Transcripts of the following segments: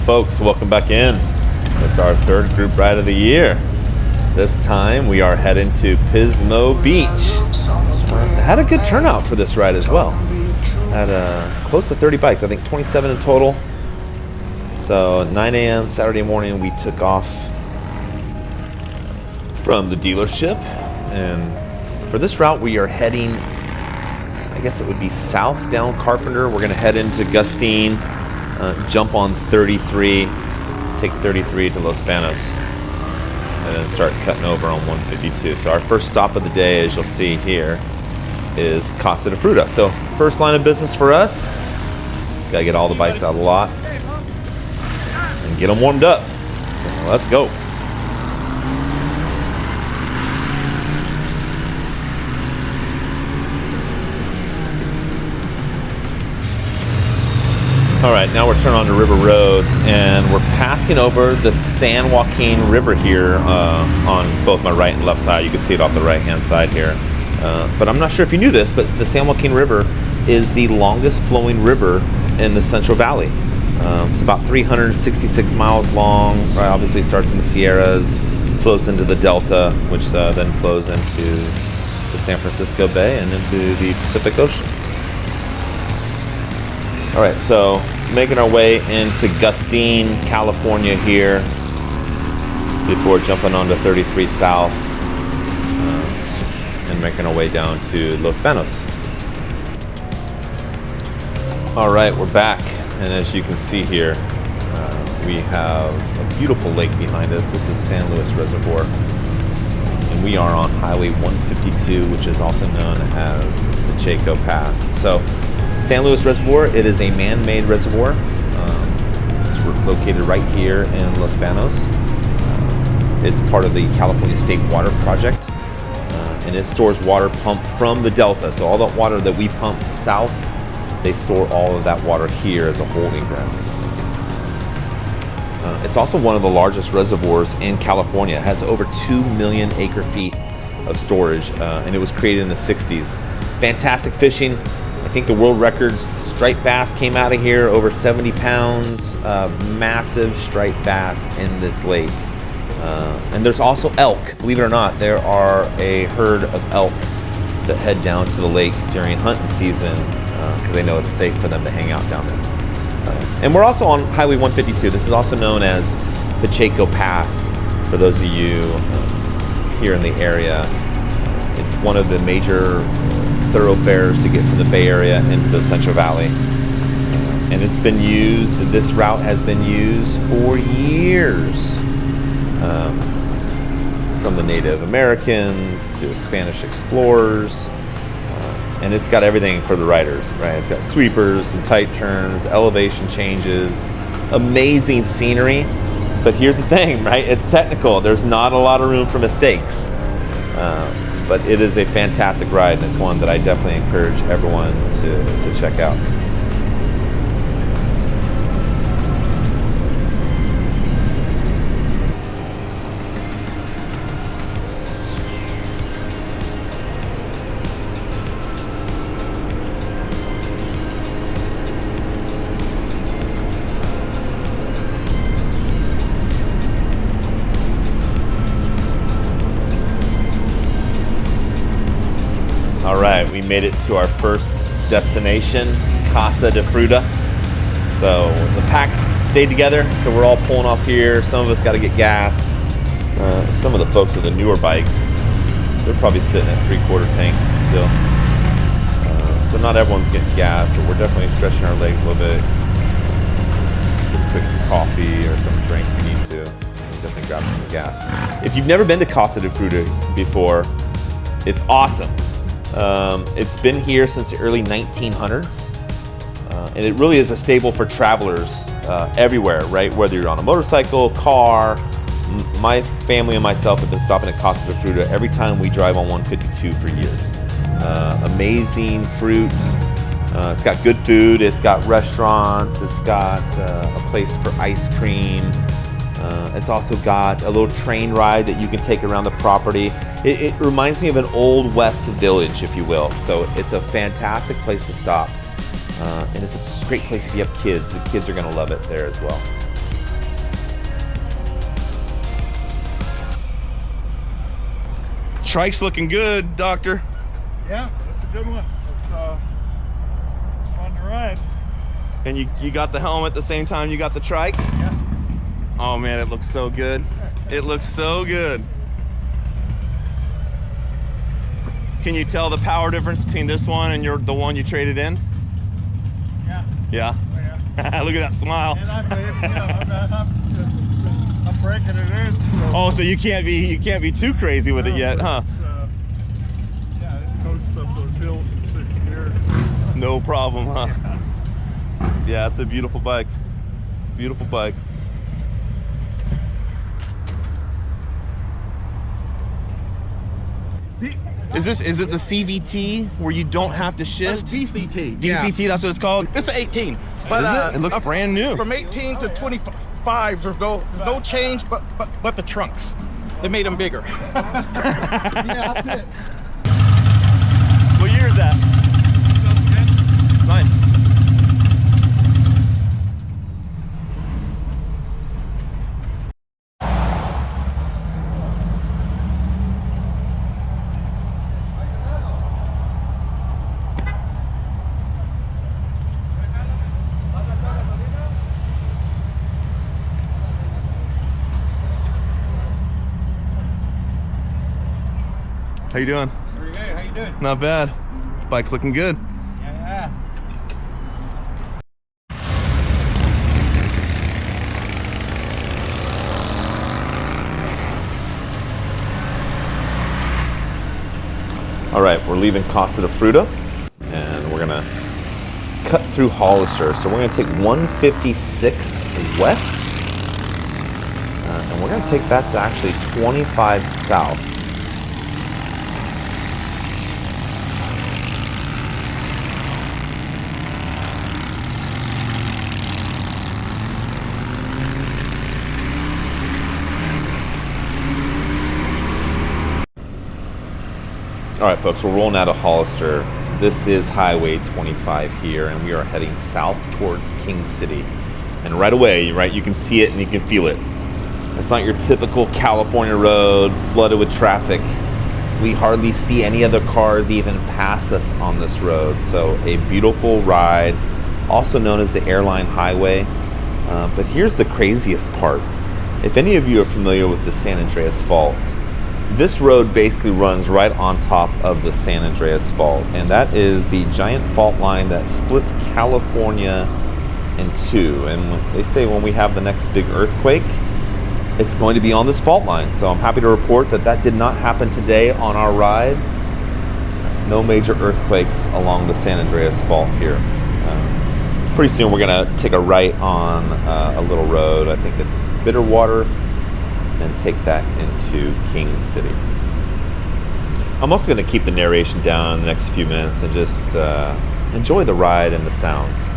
Folks, welcome back in. It's our third group ride of the year. This time we are heading to Pismo Beach. Had a good turnout for this ride as well. Had close to 30 bikes, I think 27 in total. So 9 a.m. Saturday morning we took off from the dealership, and for this route we are heading, I guess it would be south down Carpenter. We're going to head into Gustine, jump on 33, take 33 to Los Banos, and then start cutting over on 152. So our first stop of the day, as you'll see here, is Casa de Fruta. So first line of business for us, gotta get all the bikes out of the lot and get them warmed up. So let's go. All right, now we're turning onto River Road, and we're passing over the San Joaquin River here on both my right and left side. You can see it off the right-hand side here. But I'm not sure if you knew this, but the San Joaquin River is the longest flowing river in the Central Valley. It's about 366 miles long. Right, obviously starts in the Sierras, flows into the Delta, which then flows into the San Francisco Bay and into the Pacific Ocean. All right, so making our way into Gustine, California here before jumping onto 33 South and making our way down to Los Banos. All right, we're back, and as you can see here, we have a beautiful lake behind us. This is San Luis Reservoir, and we are on Highway 152, which is also known as the Chaco Pass. So San Luis Reservoir, it is a man-made reservoir. It's located right here in Los Banos. It's part of the California State Water Project, and it stores water pumped from the Delta. So all the water that we pump south, they store all of that water here as a holding ground. It's also one of the largest reservoirs in California. It has over 2 million acre-feet of storage, and it was created in the 60s. Fantastic fishing. I think the world record striped bass came out of here, over 70 pounds, massive striped bass in this lake. And there's also elk. Believe it or not, there are a herd of elk that head down to the lake during hunting season because they know it's safe for them to hang out down there. And we're also on Highway 152. This is also known as the Chaco Pass for those of you here in the area. It's one of the major thoroughfares to get from the Bay Area into the Central Valley. And it's been used, this route has been used for years. From the Native Americans to Spanish explorers. And it's got everything for the riders, right? It's got sweepers and tight turns, elevation changes, amazing scenery. But here's the thing, right? It's technical. There's not a lot of room for mistakes. But it is a fantastic ride, and it's one that I definitely encourage everyone to check out. All right, we made it to our first destination, Casa de Fruta. So the packs stayed together, so we're all pulling off here. Some of us got to get gas. Some of the folks with the newer bikes, they're probably sitting at 3/4 tanks still. So not everyone's getting gas, but we're definitely stretching our legs a little bit. Get a quick coffee or some drink if you need to. Definitely grab some gas. If you've never been to Casa de Fruta before, it's awesome. It's been here since the early 1900s, and it really is a staple for travelers everywhere, right? Whether you're on a motorcycle, car. My family and myself have been stopping at Casa de Fruta every time we drive on 152 for years. Amazing fruit. It's got good food. It's got restaurants. It's got a place for ice cream. It's also got a little train ride that you can take around the property. It reminds me of an old west village, if you will. So it's a fantastic place to stop. And it's a great place if you have kids. The kids are going to love it there as well. trike's looking good, Doctor. Yeah, that's a good one. It's fun to ride. And you got the helmet at the same time you got the trike? Yeah. Oh man, it looks so good. It looks so good. Can you tell the power difference between this one and the one you traded in? Yeah. Yeah? Oh, yeah. Look at that smile. And I'm breaking it in. So. Oh, so you can't be too crazy with it yet, huh? Yeah, it coasts up those hills in 6 years. No problem, huh? Yeah, it's a beautiful bike. Beautiful bike. Is it the CVT where you don't have to shift? DCT. DCT, Yeah. that's what it's called? It's an 18. But Is it? It looks brand new. From 18 to 25, there's no change but the trunks. They made them bigger. Yeah, that's it. What year is that? Nice. How you doing? Pretty good. How you doing? Not bad. Bike's looking good. Yeah. All right, we're leaving Casa de Fruta, and we're gonna cut through Hollister. So we're gonna take 156 west, and we're gonna take that to actually 25 south. All right, folks, we're rolling out of Hollister. This is Highway 25 here, and we are heading south towards King City. And right away, right, you can see it and you can feel it. It's not your typical California road flooded with traffic. We hardly see any other cars even pass us on this road. So a beautiful ride, also known as the Airline Highway. But here's the craziest part. If any of you are familiar with the San Andreas Fault, this road basically runs right on top of the San Andreas Fault, and that is the giant fault line that splits California in two. And they say when we have the next big earthquake, it's going to be on this fault line. So I'm happy to report that that did not happen today on our ride. No major earthquakes along the San Andreas Fault here. Pretty soon we're gonna take a right on a little road. I think it's Bitterwater, and take that into King City. I'm also going to keep the narration down in the next few minutes and just enjoy the ride and the sounds.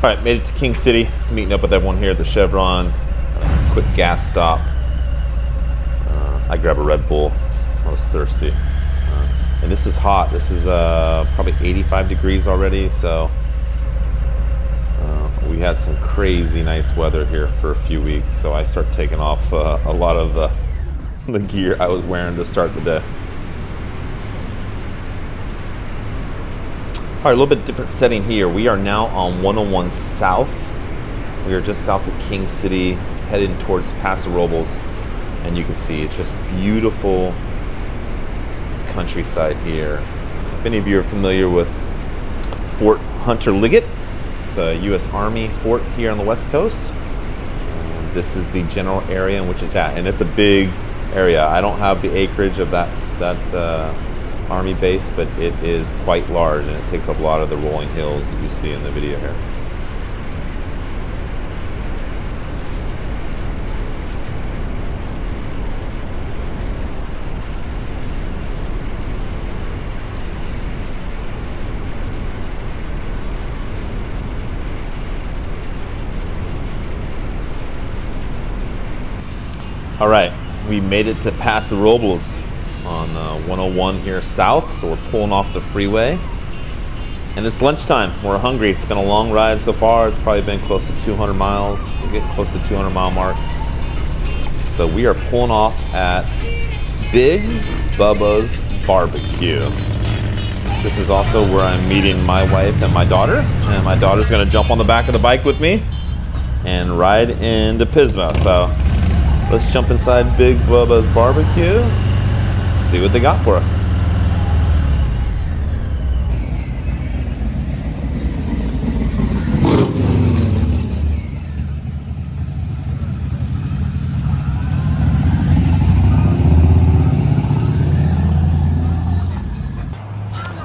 All right, made it to King City, meeting up with everyone here at the Chevron. Quick gas stop. I grabbed a Red Bull. I was thirsty. And this is hot. This is probably 85 degrees already, so we had some crazy nice weather here for a few weeks, so I started taking off a lot of the gear I was wearing to start the day. All right, a little bit different setting here. We are now on 101 South. We are just south of King City, heading towards Paso, Robles, and you can see it's just beautiful countryside here. If any of you are familiar with Fort Hunter Liggett, It's a U.S. Army fort here on the West Coast. This is the general area in which it's at, and it's a big area. I don't have the acreage of that Army base, but it is quite large, and it takes up a lot of the rolling hills that you see in the video here. All right, we made it to Paso Robles on 101 here south, so we're pulling off the freeway. And it's lunchtime. We're hungry. It's been a long ride so far. It's probably been close to 200 miles. We're getting close to the 200 mile mark. So we are pulling off at Big Bubba's Barbecue. This is also where I'm meeting my wife and my daughter. And my daughter's gonna jump on the back of the bike with me and ride into Pismo. So let's jump inside Big Bubba's Barbecue, see what they got for us.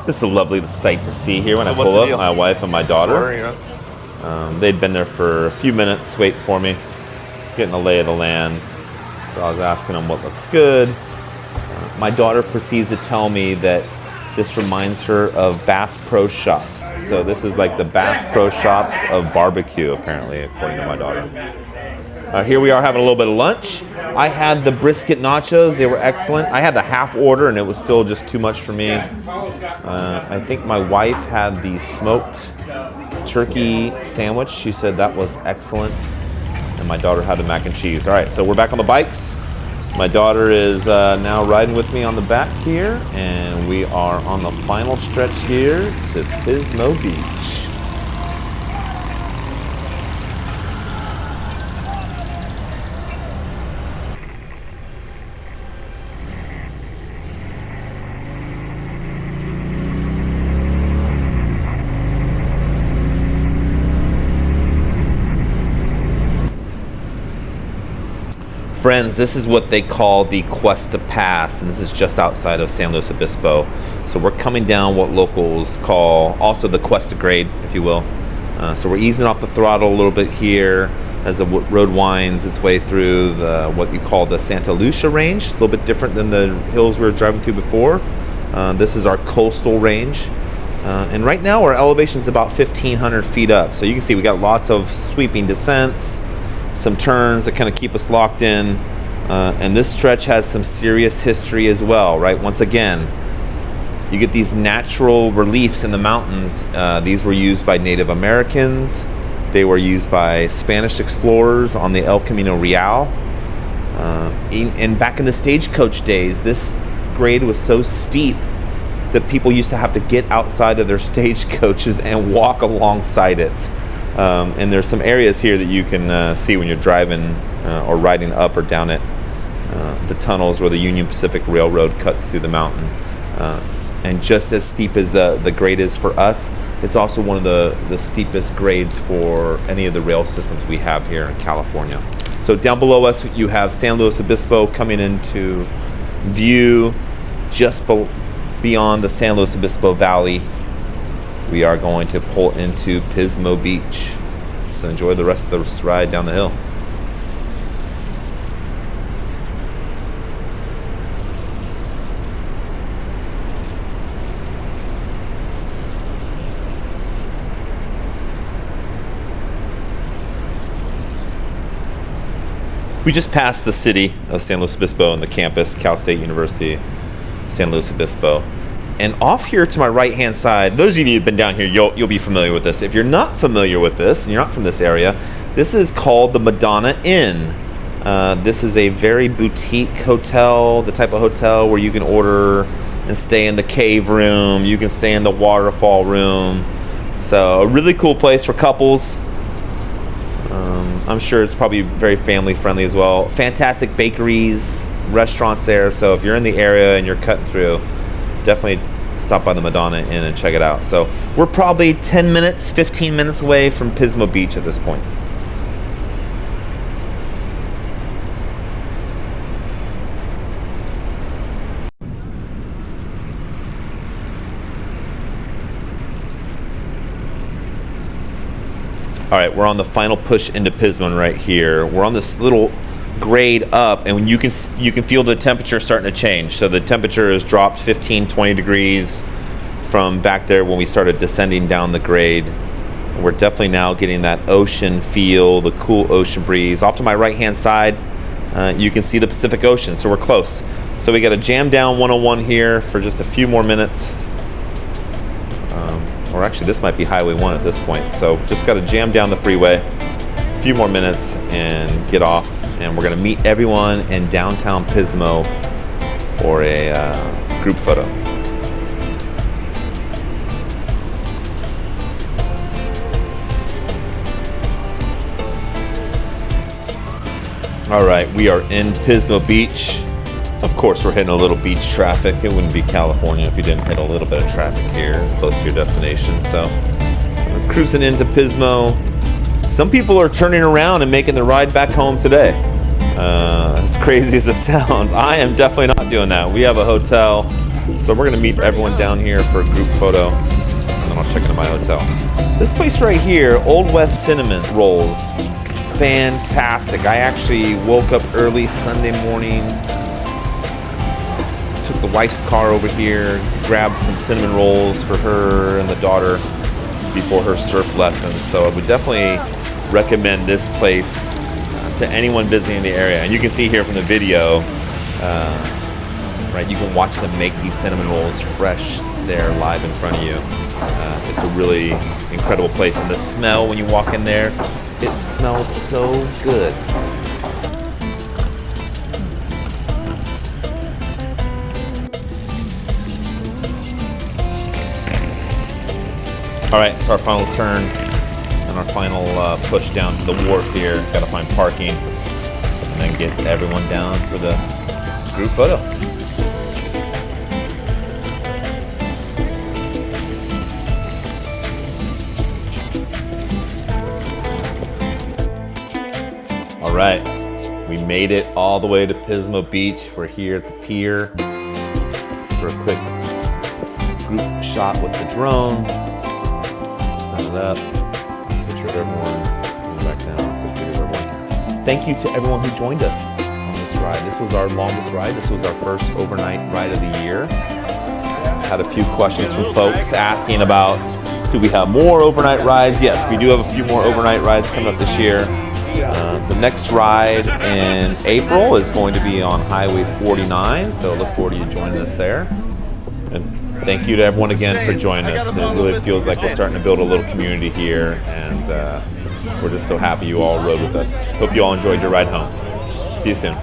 This is a lovely sight to see here when I pull up. My wife and my daughter. They'd been there for a few minutes waiting for me, getting the lay of the land. So I was asking them what looks good. My daughter proceeds to tell me that this reminds her of Bass Pro Shops. So this is like the Bass Pro Shops of barbecue, apparently, according to my daughter. Here we are having a little bit of lunch. I had the brisket nachos. They were excellent. I had the half order, and it was still just too much for me. I think my wife had the smoked turkey sandwich. She said that was excellent. And my daughter had the mac and cheese. All right, so we're back on the bikes. My daughter is now riding with me on the back here, and we are on the final stretch here to Pismo Beach. Friends, this is what they call the Questa Pass, and this is just outside of San Luis Obispo. So we're coming down what locals call also the Questa grade, if you will. So we're easing off the throttle a little bit here as the road winds its way through what you call the Santa Lucia range, a little bit different than the hills we were driving through before. This is our coastal range. And right now our elevation is about 1,500 feet up. So you can see we got lots of sweeping descents, some turns that kind of keep us locked in, and this stretch has some serious history as well, right? Once again, you get these natural reliefs in the mountains. These were used by Native Americans. They were used by Spanish explorers on the El Camino Real. And back in the stagecoach days, this grade was so steep that people used to have to get outside of their stagecoaches and walk alongside it. And there's some areas here that you can see when you're driving or riding up or down it. The tunnels where the Union Pacific Railroad cuts through the mountain. And just as steep as the grade is for us, it's also one of the steepest grades for any of the rail systems we have here in California. So down below us, you have San Luis Obispo coming into view just beyond the San Luis Obispo Valley. We are going to pull into Pismo Beach. So enjoy the rest of the ride down the hill. We just passed the city of San Luis Obispo and the campus, Cal State University, San Luis Obispo. And off here to my right-hand side, those of you who've been down here, you'll be familiar with this. If you're not familiar with this, and you're not from this area, this is called the Madonna Inn. This is a very boutique hotel, the type of hotel where you can order and stay in the cave room. You can stay in the waterfall room. So a really cool place for couples. I'm sure it's probably very family-friendly as well. Fantastic bakeries, restaurants there. So if you're in the area and you're cutting through, definitely stop by the Madonna Inn and check it out. So we're probably 10 minutes, 15 minutes away from Pismo Beach at this point. All right, we're on the final push into Pismo right here. We're on this little grade up, and you can feel the temperature starting to change. So the temperature has dropped 15, 20 degrees from back there when we started descending down the grade. And we're definitely now getting that ocean feel, the cool ocean breeze. Off to my right-hand side, you can see the Pacific Ocean, so we're close. So we got a jam down 101 here for just a few more minutes. Or actually, this might be Highway 1 at this point. So just got to jam down the freeway, a few more minutes, and get off. And we're going to meet everyone in downtown Pismo for a group photo. All right, we are in Pismo Beach. Of course, we're hitting a little beach traffic. It wouldn't be California if you didn't hit a little bit of traffic here close to your destination. So we're cruising into Pismo. Some people are turning around and making the ride back home today. As crazy as it sounds, I am definitely not doing that. We have a hotel, so we're gonna meet everyone down here for a group photo, and then I'll check into my hotel. This place right here, Old West Cinnamon Rolls, fantastic. I actually woke up early Sunday morning, took the wife's car over here, grabbed some cinnamon rolls for her and the daughter before her surf lessons. So I would definitely recommend this place to anyone visiting the area. And you can see here from the video, right, you can watch them make these cinnamon rolls fresh there live in front of you. It's a really incredible place. And the smell when you walk in there, it smells so good. All right, it's our final turn and our final push down to the wharf here. Got to find parking and then get everyone down for the group photo. All right, we made it all the way to Pismo Beach. We're here at the pier for a quick group shot with the drone. Up, picture of everyone, going back down, picture of everyone. Thank you to everyone who joined us on this ride. This was our longest ride. This was our first overnight ride of the year. Had a few questions from folks asking about, do we have more overnight rides? Yes, we do have a few more overnight rides coming up this year. The next ride in April is going to be on Highway 49, so look forward to you joining us there. And thank you to everyone again for joining us. It really feels like we're starting to build a little community here, and we're just so happy you all rode with us. Hope you all enjoyed your ride home. See you soon.